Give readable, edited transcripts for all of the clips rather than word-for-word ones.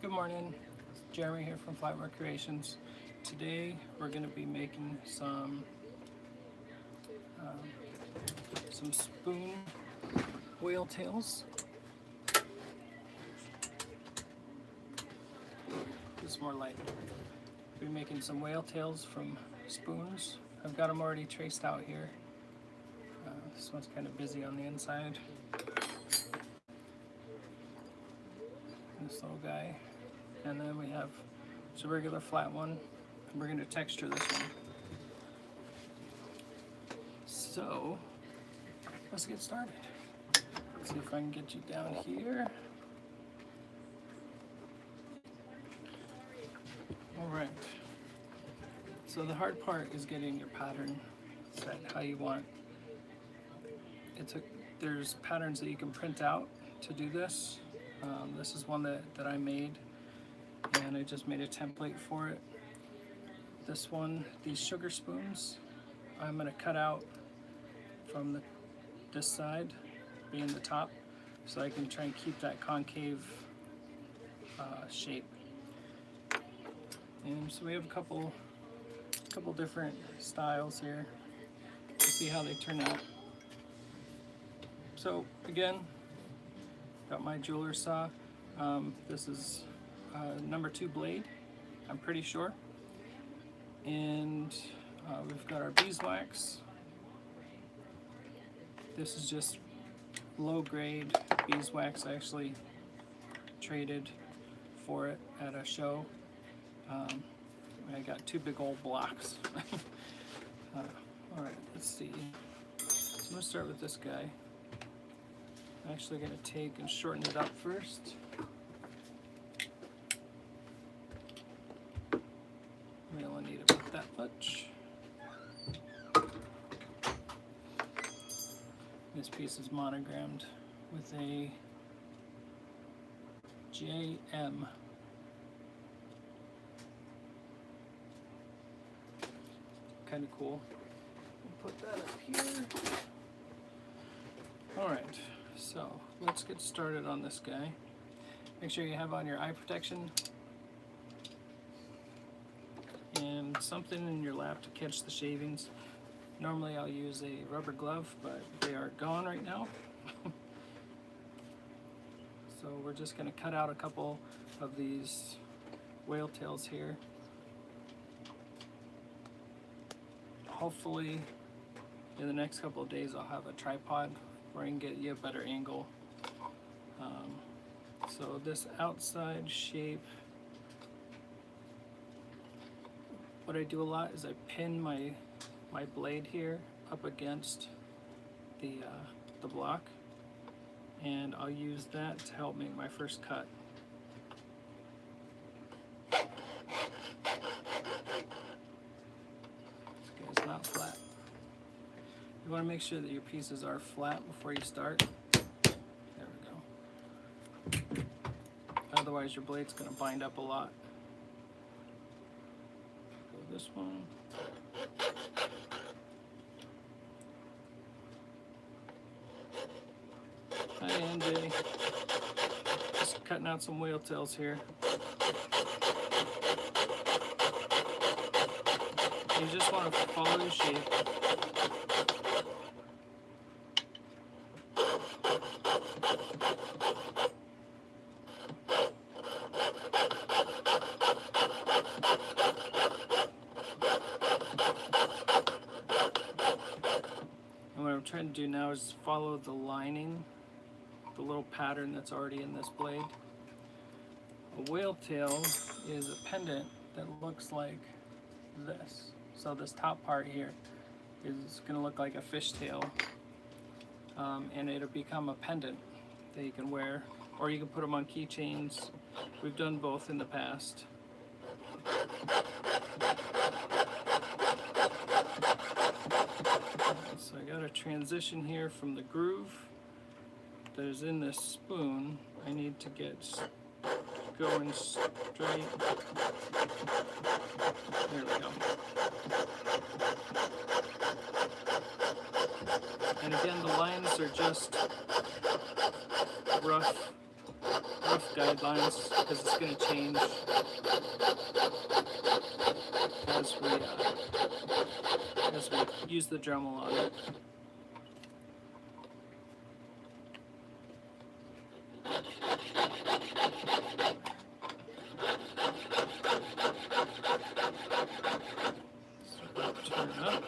Good morning, it's Jeremy here from Flatware Creations. Today we're going to be making some spoon whale tails. It's more light. We'll be making some whale tails from spoons. I've got them already traced out here. This one's kind of busy on the inside. This little guy. And then we have just a regular flat one. And we're going to texture this one. So, let's get started. Let's see if I can get you down here. Alright. So the hard part is getting your pattern set how you want. There's patterns that you can print out to do this. This is one that I made, and I just made a template for it. This one, these sugar spoons, I'm going to cut out from this side, being the top, so I can try and keep that concave shape. And so we have a couple different styles here. We'll see how they turn out. So again, got my jeweler saw. This is number 2 blade, I'm pretty sure. And we've got our beeswax. This is just low grade beeswax. I actually traded for it at a show. I got 2 big old blocks. Alright, let's see. So I'm going to start with this guy. I'm actually going to take and shorten it up first. We only need about that much. This piece is monogrammed with a JM. Kind of cool. We'll put that up here. Alright, so let's get started on this guy. Make sure you have on your eye protection and something in your lap to catch the shavings. Normally I'll use a rubber glove, but they are gone right now. So we're just going to cut out a couple of these whale tails here. Hopefully in the next couple of days I'll have a tripod where I can get you a better angle. So this outside shape, what I do a lot is I pin my blade here up against the block, and I'll use that to help make my first cut. This guy's not flat. You want to make sure that your pieces are flat before you start. There we go. Otherwise your blade's going to bind up a lot. Go this one. Hi NJ. Just cutting out some whale tails here. You just want to follow the shape. And what I'm trying to do now is follow the lining, the little pattern that's already in this blade. A whale tail is a pendant that looks like this. So this top part here is going to look like a fishtail, and it'll become a pendant that you can wear, or you can put them on keychains. We've done both in the past. So I got a transition here from the groove that is in this spoon. I need to get going straight. There we go. And again, the lines are just rough rough guidelines because it's going to change as we use the Dremel on it. Turn it up.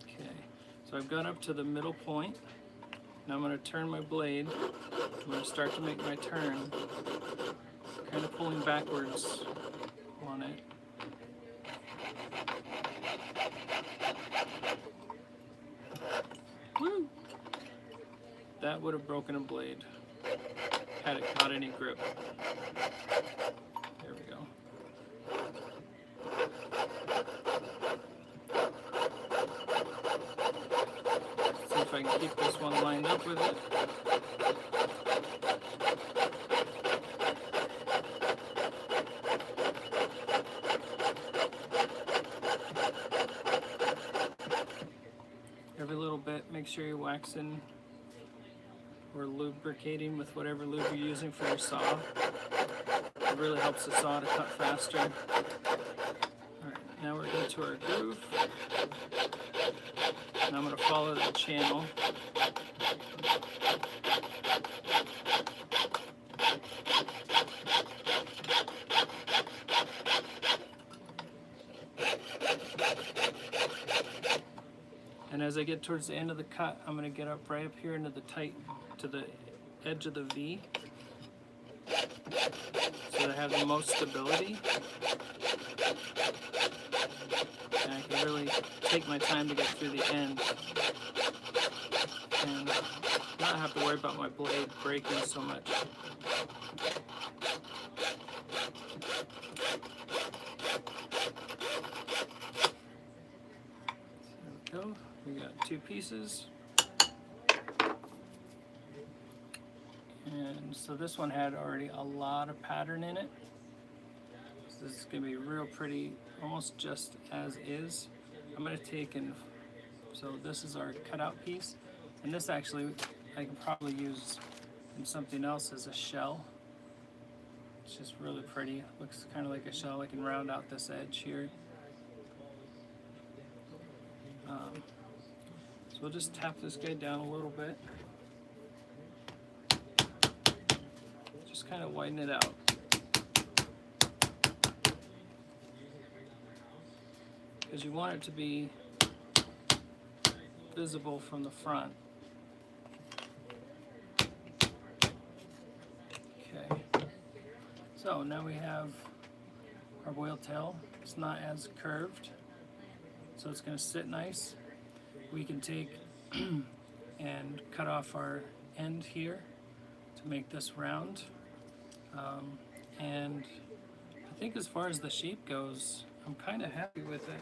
Okay, so I've got up to the middle point. Now I'm going to turn my blade. I'm going to start to make my turn, kind of pulling backwards on it. Woo! That would have broken a blade had it caught any grip. There we go. See if I can keep this one lined up with it. Every little bit, make sure you're waxing or lubricating with whatever lube you're using for your saw. It really helps the saw to cut faster. Alright, now we're into our groove. And I'm going to follow the channel. And as I get towards the end of the cut, I'm going to get up right up here into the to the edge of the V, so that I have the most stability. And I can really take my time to get through the end and not have to worry about my blade breaking so much. There we go. We got two pieces. And so this one had already a lot of pattern in it. So this is going to be real pretty, almost just as is. I'm going to take so this is our cutout piece. And this actually I can probably use in something else as a shell. It's just really pretty. Looks kind of like a shell. I can round out this edge here. So we'll just tap this guy down a little bit. Just kind of widen it out. Because you want it to be visible from the front. Okay. So now we have our whale tail. It's not as curved, so it's going to sit nice. We can take and cut off our end here to make this round. And I think as far as the shape goes, I'm kind of happy with it.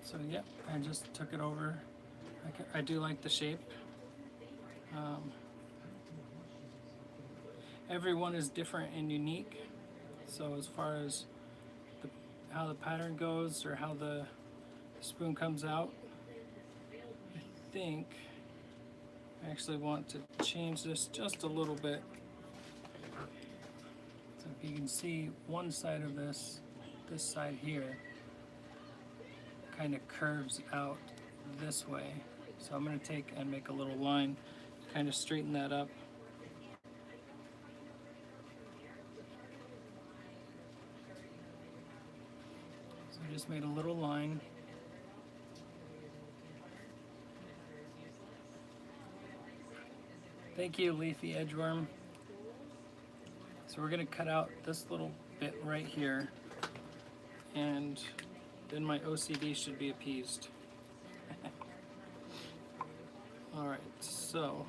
So yeah, I just took it over. I do like the shape. Everyone is different and unique. So as far as how the pattern goes or how the spoon comes out, I think I actually want to change this just a little bit. So if you can see one side of this side here, kind of curves out this way. So I'm going to take and make a little line to kind of straighten that up. So I just made a little line. Thank you, Leafy Edgeworm. So we're going to cut out this little bit right here, and then my OCD should be appeased. Alright, so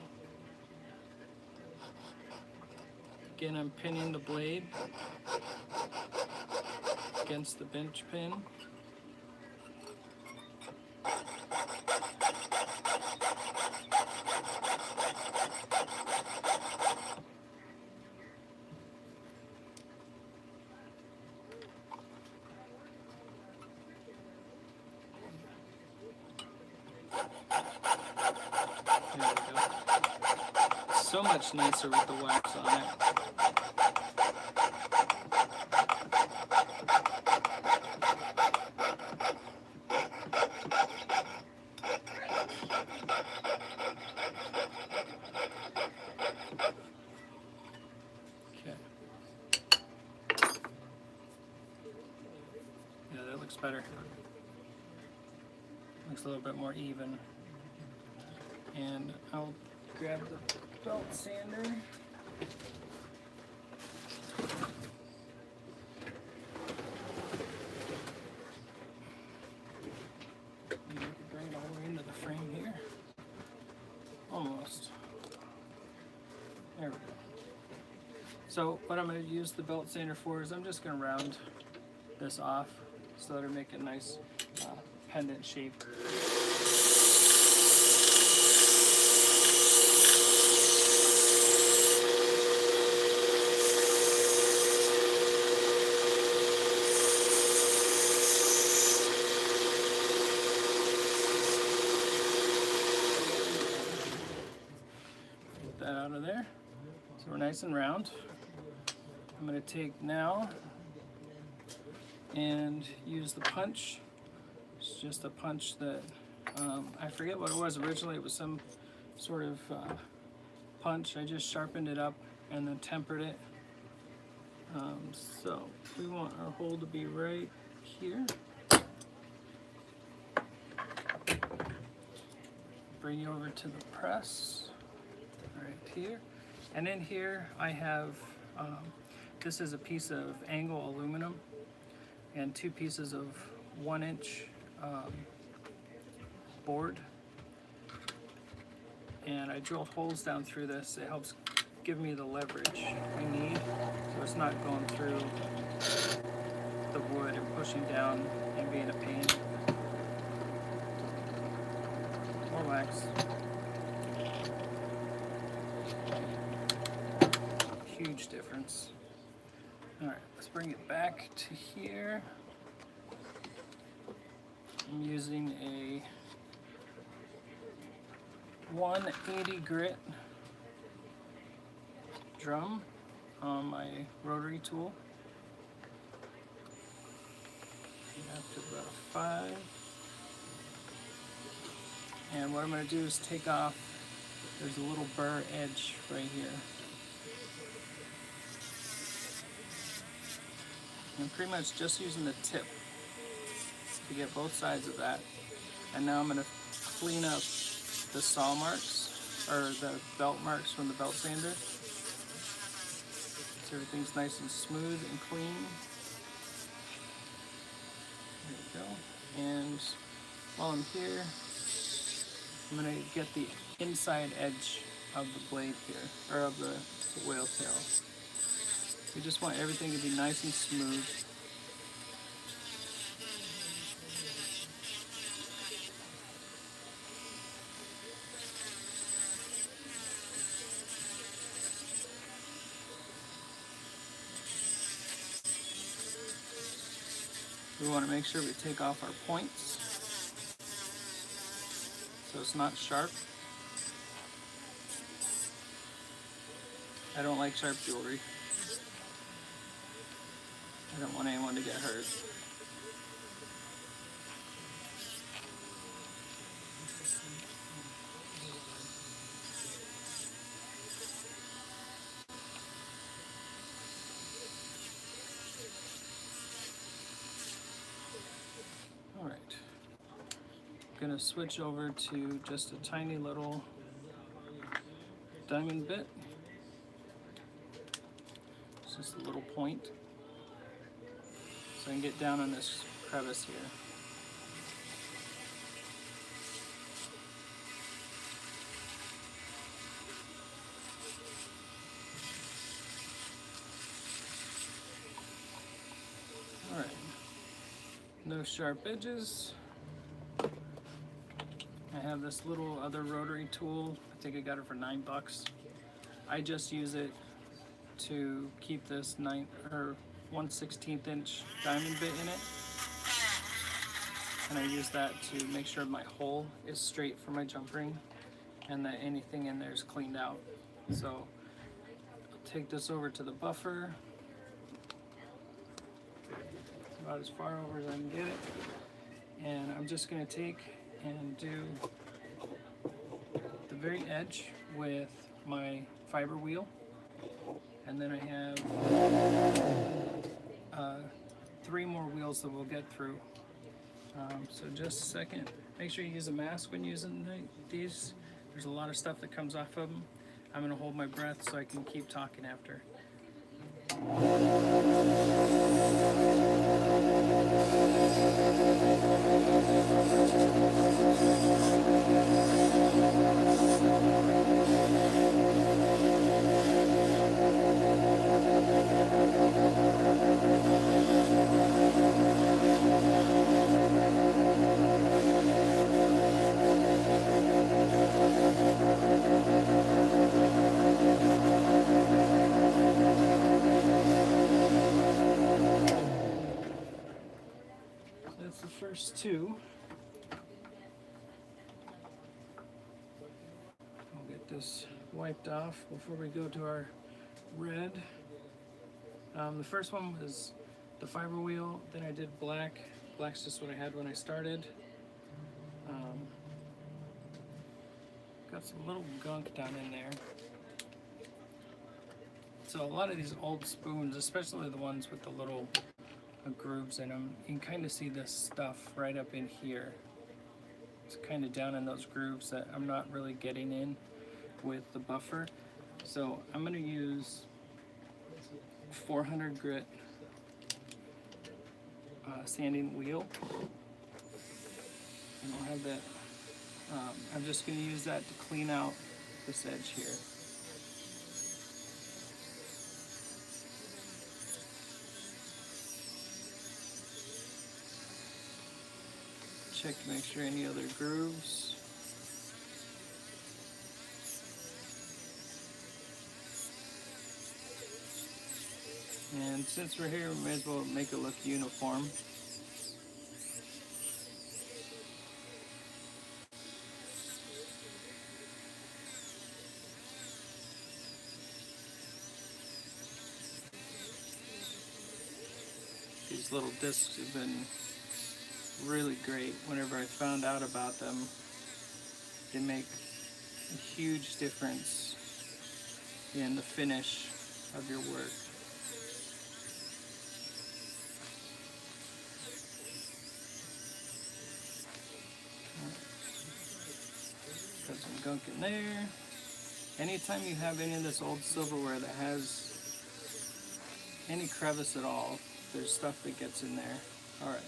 Again, I'm pinning the blade against the bench pin. There we go. So much nicer with the wax on it. Okay. Yeah, that looks better. Looks a little bit more even. And I'll grab the belt sander. Maybe I could bring it all the way into the frame here. Almost. There we go. So what I'm going to use the belt sander for is I'm just going to round this off so that it'll make a nice pendant shape. Get that out of there. So we're nice and round. I'm going to take now and use the punch. It's just a punch that I forget what it was originally. It was some sort of punch. I just sharpened it up and then tempered it. So we want our hole to be right here. Bring you over to the press right here. And in here I have, this is a piece of angle aluminum and 2 pieces of 1-inch board. And I drilled holes down through this. It helps give me the leverage I need so it's not going through the wood and pushing down and being a pain. More wax. Huge difference. Alright, let's bring it back to here. I'm using a 180 grit drum on my rotary tool. Up to about a 5. And what I'm going to do is take off, there's a little burr edge right here. I'm pretty much just using the tip to get both sides of that. And now I'm going to clean up the saw marks, or the belt marks from the belt sander. So everything's nice and smooth and clean. There we go. And while I'm here, I'm going to get the inside edge of the blade here, or of the whale tail. We just want everything to be nice and smooth. We want to make sure we take off our points so it's not sharp. I don't like sharp jewelry. I don't want anyone to get hurt. All right. I'm gonna switch over to just a tiny little diamond bit. It's just a little point. So I can get down on this crevice here. No sharp edges. I have this little other rotary tool. I think I got it for $9. I just use it to keep this 1/16 inch diamond bit in it. And I use that to make sure my hole is straight for my jump ring and that anything in there is cleaned out. So I'll take this over to the buffer. It's about as far over as I can get it. And I'm just going to take and do the very edge with my fiber wheel. And then I have 3 more wheels that we'll get through. So just a second. Make sure you use a mask when using these. There's a lot of stuff that comes off of them. I'm going to hold my breath so I can keep talking after. That's the first 2. I'll get this wiped off before we go to our red. The first one was the fiber wheel, then I did black. Black's just what I had when I started. Got some little gunk down in there. So a lot of these old spoons, especially the ones with the little grooves in them, you can kind of see this stuff right up in here. It's kind of down in those grooves that I'm not really getting in with the buffer. So I'm going to use 400 grit sanding wheel. And I'll have that. I'm just going to use that to clean out this edge here. Check to make sure any other grooves. And since we're here, we may as well make it look uniform. These little discs have been really great. Whenever I found out about them, they make a huge difference in the finish of your work. Got some gunk in there. Anytime you have any of this old silverware that has any crevice at all, there's stuff that gets in there. Alright.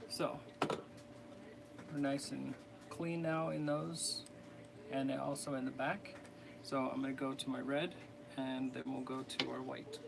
So, we're nice and clean now in those, and also in the back. So I'm going to go to my red, and then we'll go to our white.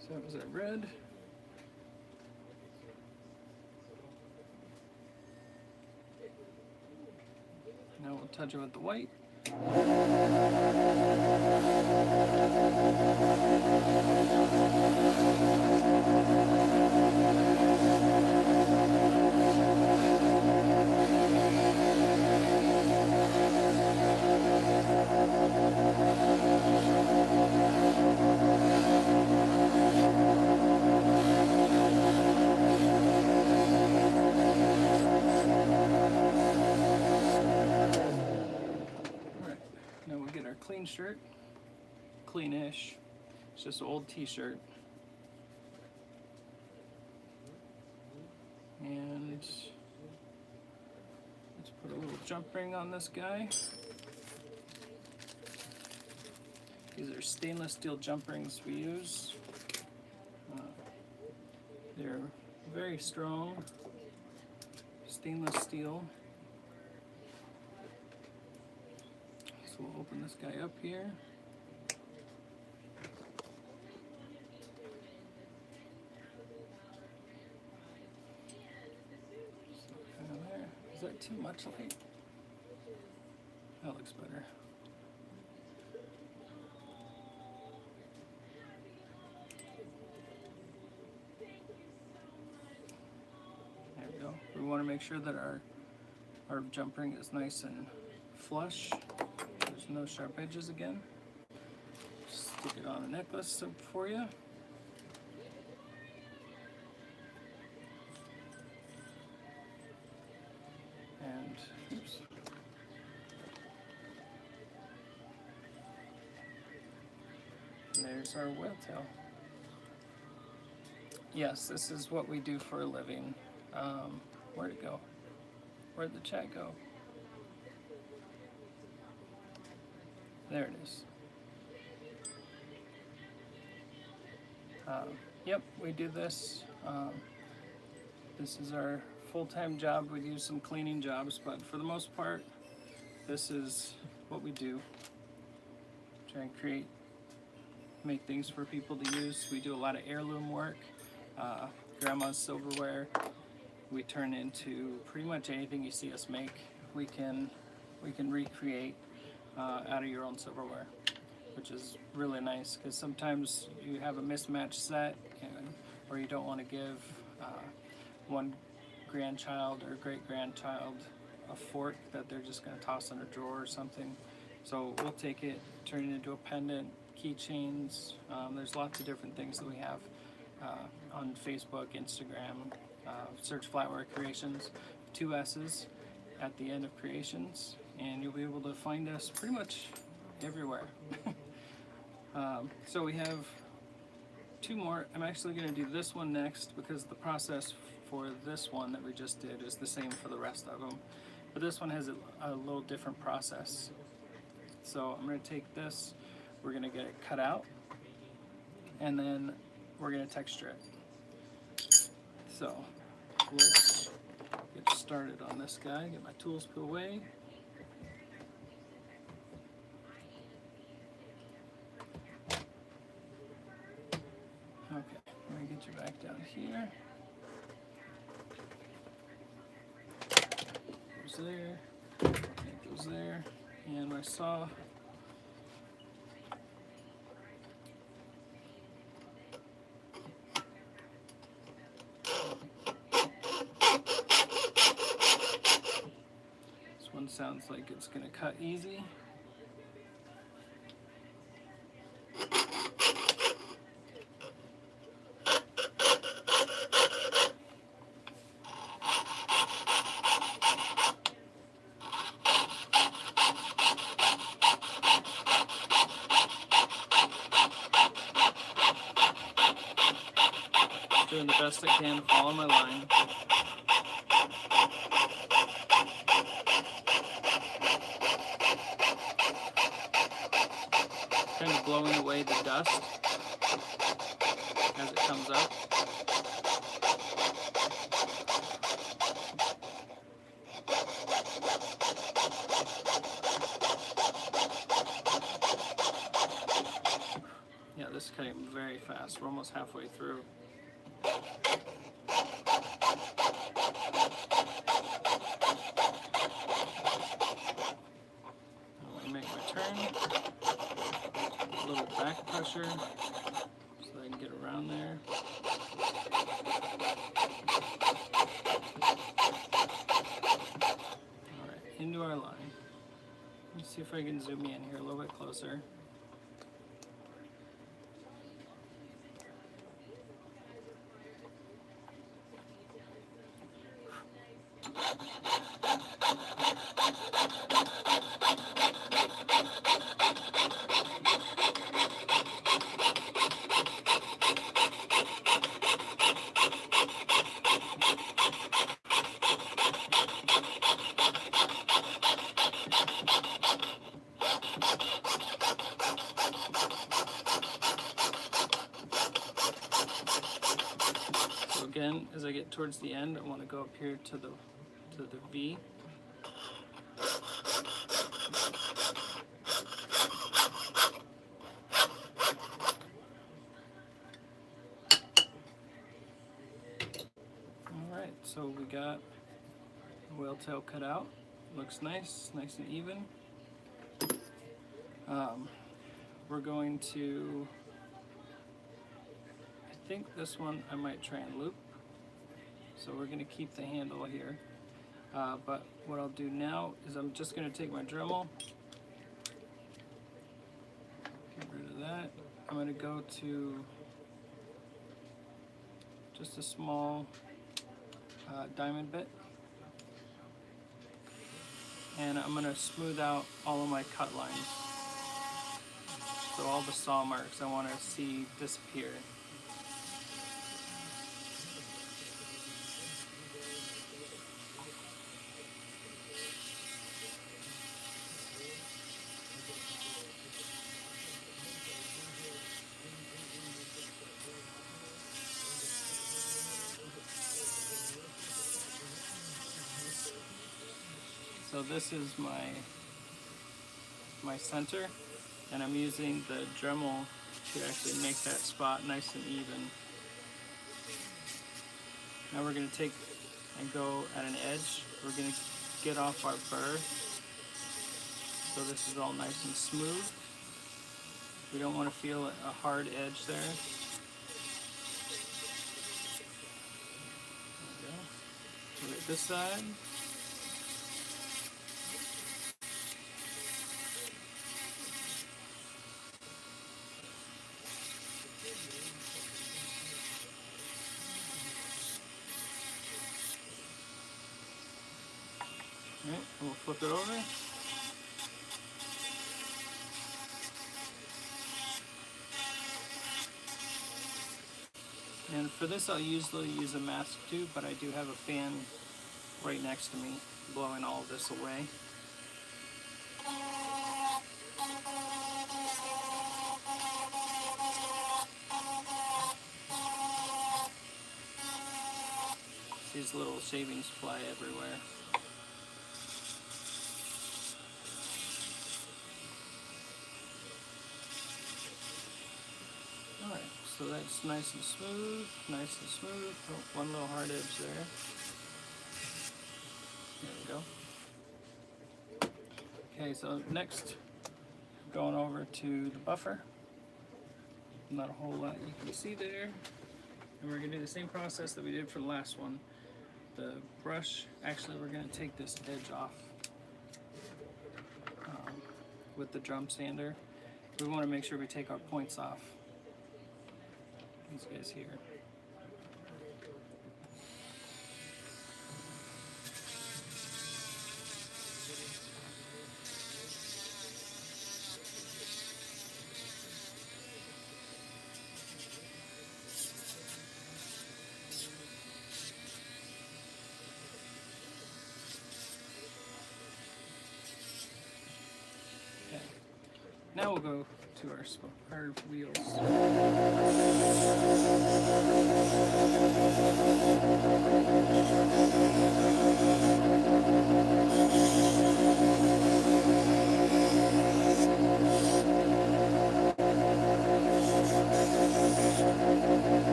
So that was our red. Now we'll touch it with the white. Clean shirt, cleanish. It's just an old t-shirt. And let's put a little jump ring on this guy. These are stainless steel jump rings we use. They're very strong, stainless steel. So we'll open this guy up here. So kind of there. Is that too much light? That looks better. There we go. We want to make sure that our jump ring is nice and flush. There's no sharp edges again. Stick it on a necklace for you. And oops. And there's our whale tail. Yes, this is what we do for a living. Where'd it go? Where'd the chat go? There it is. Yep, we do this. This is our full-time job. We do some cleaning jobs, but for the most part, this is what we do. Try and make things for people to use. We do a lot of heirloom work. Grandma's silverware. We turn into pretty much anything you see us make. We can recreate out of your own silverware, which is really nice because sometimes you have a mismatched set, or you don't want to give one grandchild or great grandchild a fork that they're just going to toss in a drawer or something. So we'll take it, turn it into a pendant, keychains. There's lots of different things that we have on Facebook, Instagram. Search Flatware Creations, 2 S's at the end of Creations, and you'll be able to find us pretty much everywhere. So we have 2 more. I'm actually going to do this one next because the process for this one that we just did is the same for the rest of them. But this one has a little different process. So I'm going to take this, we're going to get it cut out, and then we're going to texture it. So let's get started on this guy, get my tools put away. Okay, let me get you back down here. Goes there, it goes there, and my saw. This one sounds like it's going to cut easy. Doing the best I can to follow my line. Kind of blowing away the dust as it comes up. Yeah, this is cutting very fast. We're almost halfway through. I make my turn. A little back pressure so I can get around there. Alright, into our line. Let's see if I can zoom in here a little bit closer. then as I get towards the end, I want to go up here to the V. Alright, so we got the whale tail cut out. Looks nice, nice and even. We're going to, I think this one I might try and loop. So we're going to keep the handle here. But what I'll do now is I'm just going to take my Dremel, get rid of that. I'm going to go to just a small diamond bit, and I'm going to smooth out all of my cut lines. So all the saw marks I want to see disappear. So this is my center, and I'm using the Dremel to actually make that spot nice and even. Now we're going to take and go at an edge. We're going to get off our burr so this is all nice and smooth. We don't want to feel a hard edge there. There we go. Look at this side. Alright, we'll flip it over. And for this I'll usually use a mask tube, but I do have a fan right next to me blowing all of this away. These little shavings fly everywhere. Alright, so that's nice and smooth, nice and smooth. Oh, one little hard edge there. There we go. Okay, so next, going over to the buffer. Not a whole lot you can see there. And we're going to do the same process that we did for the last one. The brush, actually we're going to take this edge off with the drum sander. We want to make sure we take our points off. These guys here. Now we'll go to our wheels.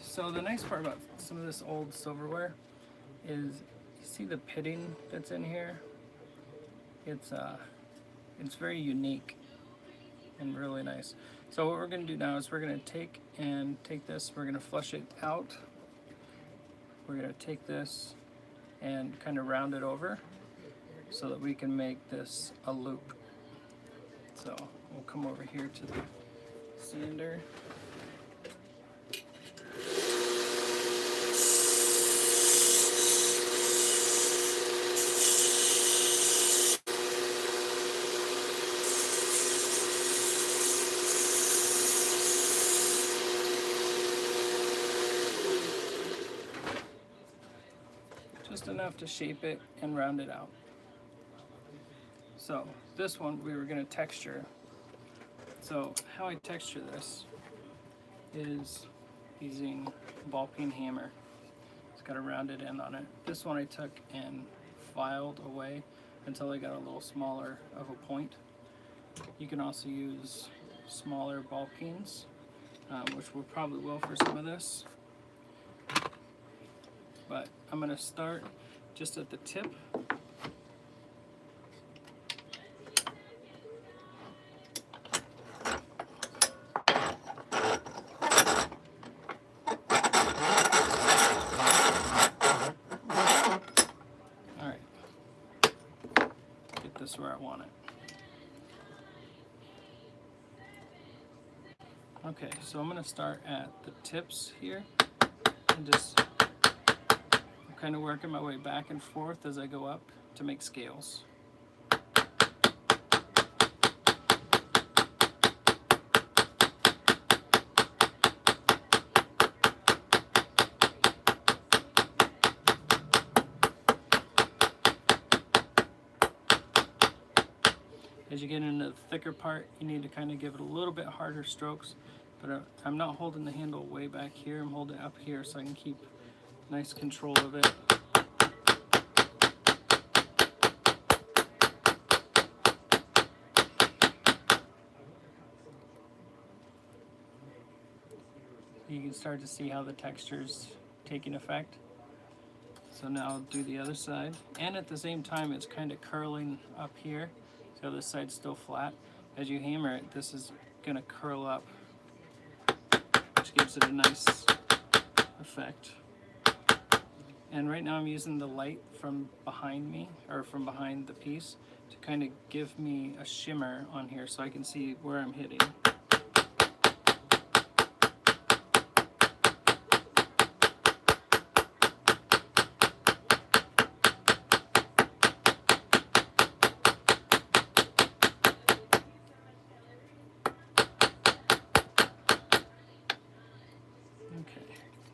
So the nice part about some of this old silverware is you see the pitting that's in here. It's very unique and really nice. So what we're going to do now is we're going to take this, we're going to flush it out. We're going to take this and kind of round it over so that we can make this a loop. So we'll come over here to the sander. just enough to shape it and round it out. So this one we were going to texture. So how I texture this is using a ball peen hammer. It's got a rounded end on it. This one I took and filed away until I got a little smaller of a point. You can also use smaller ball peens, which we probably will for some of this. But I'm going to start just at the tip. Alright, get this where I want it. Okay, so I'm going to start at the tips here and just kind of working my way back and forth as I go up to make scales. As you get into the thicker part, you need to kind of give it a little bit harder strokes, but I'm not holding the handle way back here, I'm holding it up here so I can keep nice control of it. You can start to see how the texture's taking effect. So now I'll do the other side. And at the same time, it's kind of curling up here. So this side's still flat. As you hammer it, this is going to curl up, which gives it a nice effect. And right now I'm using the light from behind me, or from behind the piece, to kind of give me a shimmer on here so I can see where I'm hitting. Okay,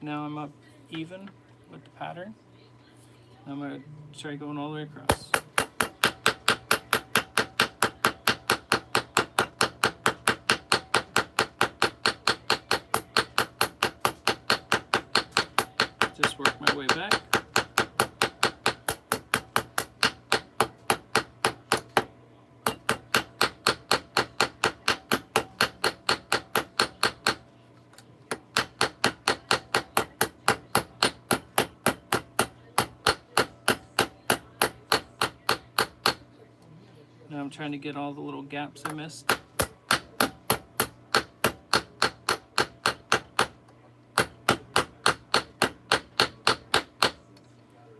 now I'm up even with the pattern. I'm going to try going all the way across. Just work my way back. Now I'm trying to get all the little gaps I missed.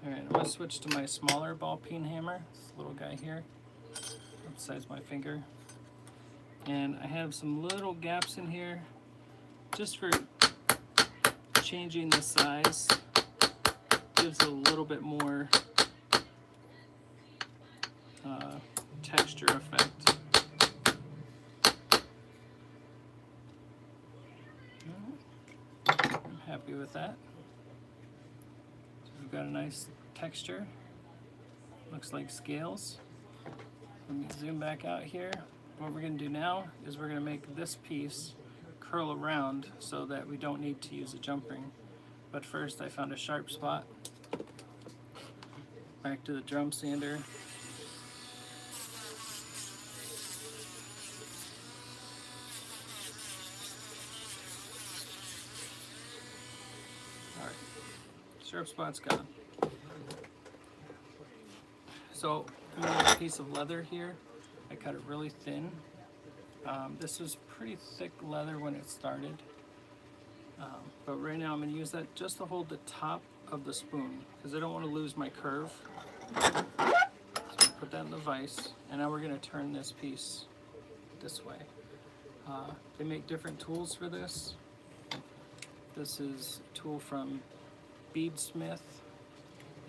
Alright, I'm going to switch to my smaller ball peen hammer, this little guy here, about the size of my finger. And I have some little gaps in here just for changing the size. Gives it a little bit more texture effect. I'm happy with that. So we've got a nice texture. Looks like scales. Let me zoom back out here. What we're going to do now is we're going to make this piece curl around so that we don't need to use a jump ring. But first I found a sharp spot. Back to the drum sander. Alright, sharp spot's gone. So I'm going to use a piece of leather here. I cut it really thin. This was pretty thick leather when it started. But right now I'm going to use that just to hold the top of the spoon because I don't want to lose my curve. So put that in the vise, and now we're going to turn this piece this way. They make different tools for this. This is a tool from Beadsmith.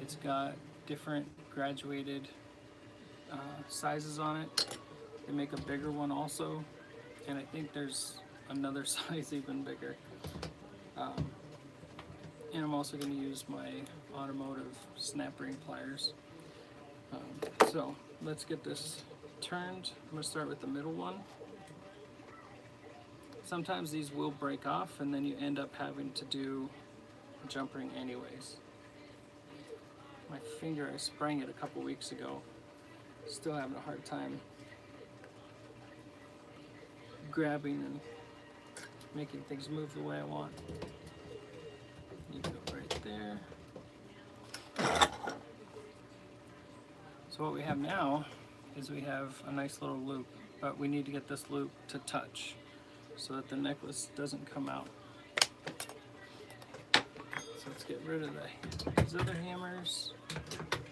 It's got different graduated sizes on it. They make a bigger one also, and I think there's another size even bigger. And I'm also going to use my automotive snap ring pliers. So let's get this turned. I'm going to start with the middle one. Sometimes these will break off and then you end up having to do a jump ring anyways. My finger, I sprang it a couple weeks ago. Still having a hard time grabbing and making things move the way I want. You go right there. So what we have now is we have a nice little loop, but we need to get this loop to touch so that the necklace doesn't come out. So let's get rid of these other hammers.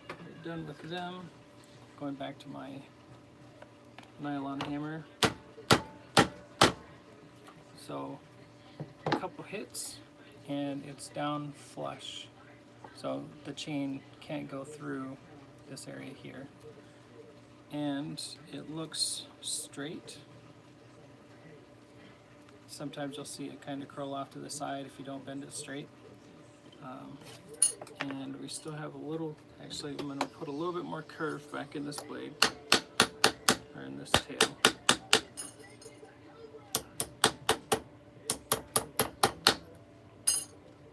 We're done with them. Going back to my nylon hammer. So a couple hits and it's down flush. So the chain can't go through this area here. And it looks straight. Sometimes you'll see it kind of curl off to the side if you don't bend it straight. And we still have a little, actually I'm going to put a little bit more curve back in this blade, or in this tail.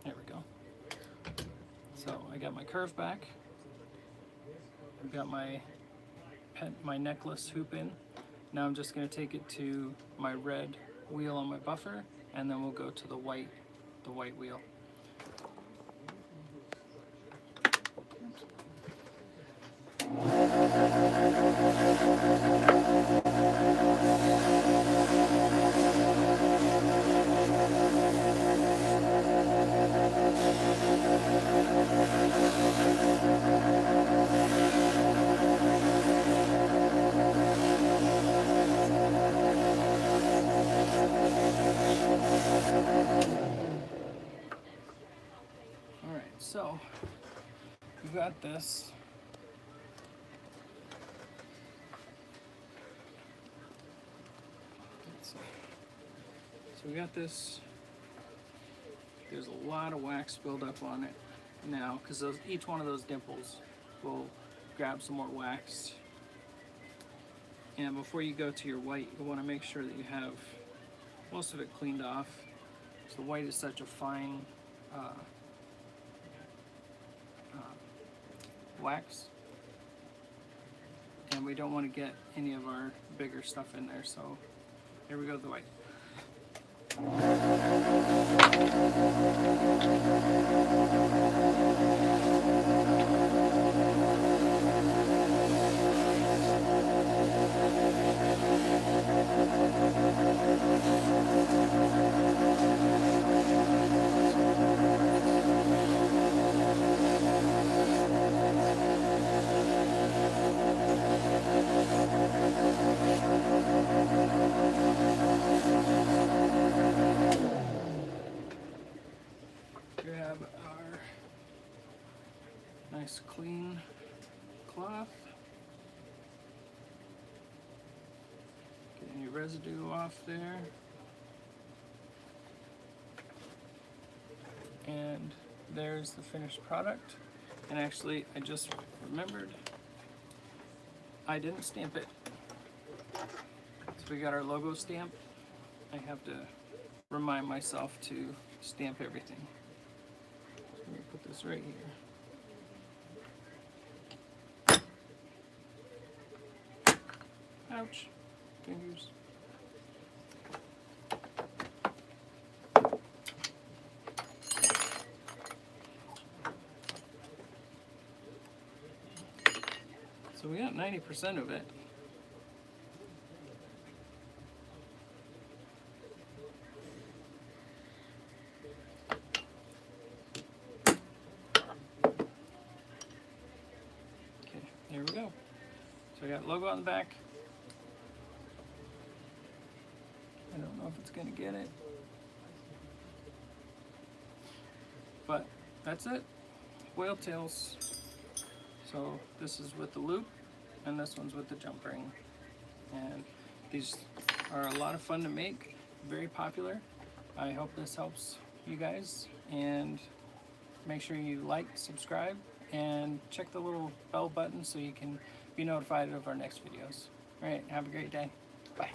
There we go. So I got my curve back. I've got my necklace hoop in. Now I'm just going to take it to my red wheel on my buffer, and then we'll go to the white wheel. Alright, so we've got this. So we got this. There's a lot of wax buildup on it now because each one of those dimples will grab some more wax. And before you go to your white, you want to make sure that you have most of it cleaned off. So white is such a fine wax, and we don't want to get any of our bigger stuff in there. So here we go with the white. Here we have our nice clean cloth. Get any residue off there. And there's the finished product. And actually, I just remembered I didn't stamp it. So we got our logo stamp. I have to remind myself to stamp everything. So let me put this right here. Ouch. Fingers. So we got 90% of it. Okay, here we go. So I got logo on the back. I don't know if it's gonna get it, but that's it. Whale tails. So this is with the loop, and this one's with the jump ring. And these are a lot of fun to make, very popular. I hope this helps you guys, and make sure you like, subscribe, and check the little bell button so you can be notified of our next videos. All right, have a great day. Bye.